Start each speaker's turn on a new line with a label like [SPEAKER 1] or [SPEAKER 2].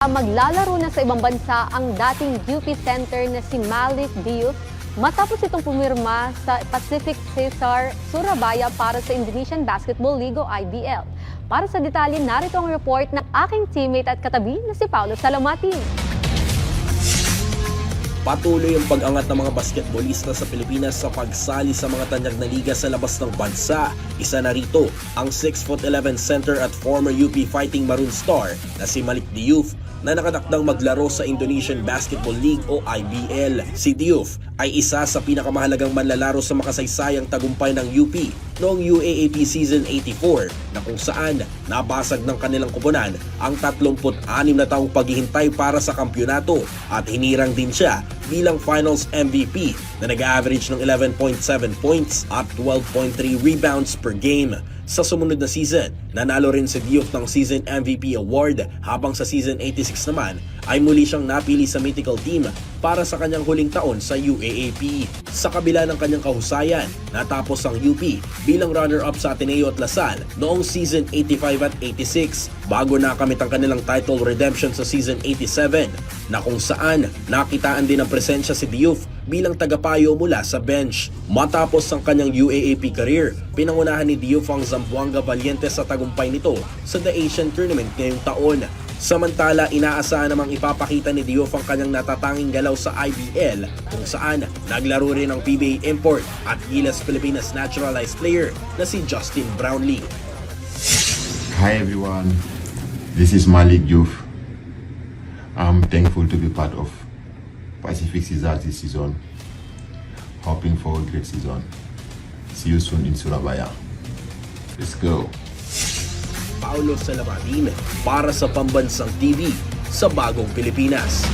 [SPEAKER 1] Maglalaro na sa ibang bansa ang dating UP center na si Malik Diouf matapos itong pumirma sa Pacific Cesar Surabaya para sa Indonesian Basketball League o IBL. Para sa detalye, narito ang report ng aking teammate at katabi na si Paulo Salamati.
[SPEAKER 2] Patuloy ang pag-angat ng mga basketballista sa Pilipinas sa pagsali sa mga tanyag na liga sa labas ng bansa. Isa na rito ang 6'11" center at former UP Fighting Maroon star na si Malik Diouf na nakatakdang maglaro sa Indonesian Basketball League o IBL. Si Diouf ay isa sa pinakamahalagang manlalaro sa makasaysayang tagumpay ng UP noong UAAP Season 84 na kung saan nabasag ng kanilang koponan ang 36 na taong paghihintay para sa kampyonato at hinirang din siya bilang Finals MVP na nag-average ng 11.7 points at 12.3 rebounds per game. Sa sumunod na season, nanalo rin si Diouf ng Season MVP Award habang sa Season 86 naman ay muli siyang napili sa mythical team para sa kanyang huling taon sa UAAP. Sa kabila ng kanyang kahusayan, natapos ang UP bilang runner-up sa Ateneo at Lasal noong Season 85 at 86 bago nakamit ang kanilang title redemption sa Season 87 na kung saan nakitaan din ang presensya si Diouf bilang tagapayo mula sa bench. Matapos ang kanyang UAAP career, pinangunahan ni Diouf ang Zamboanga Valiente sa tagumpay nito sa The Asian Tournament ngayong taon. Samantala, inaasahan namang ipapakita ni Diouf ang kanyang natatanging galaw sa IBL kung saan naglaro rin ang PBA import at Gilas Pilipinas naturalized player na si Justin Brownlee.
[SPEAKER 3] Hi everyone, this is Malik Diouf. I'm thankful to be part of Pacific Cesar this season. Hoping for a great season. See you soon in Surabaya. Let's go.
[SPEAKER 2] Paulo Salamatin para sa Pambansang TV sa Bagong Pilipinas.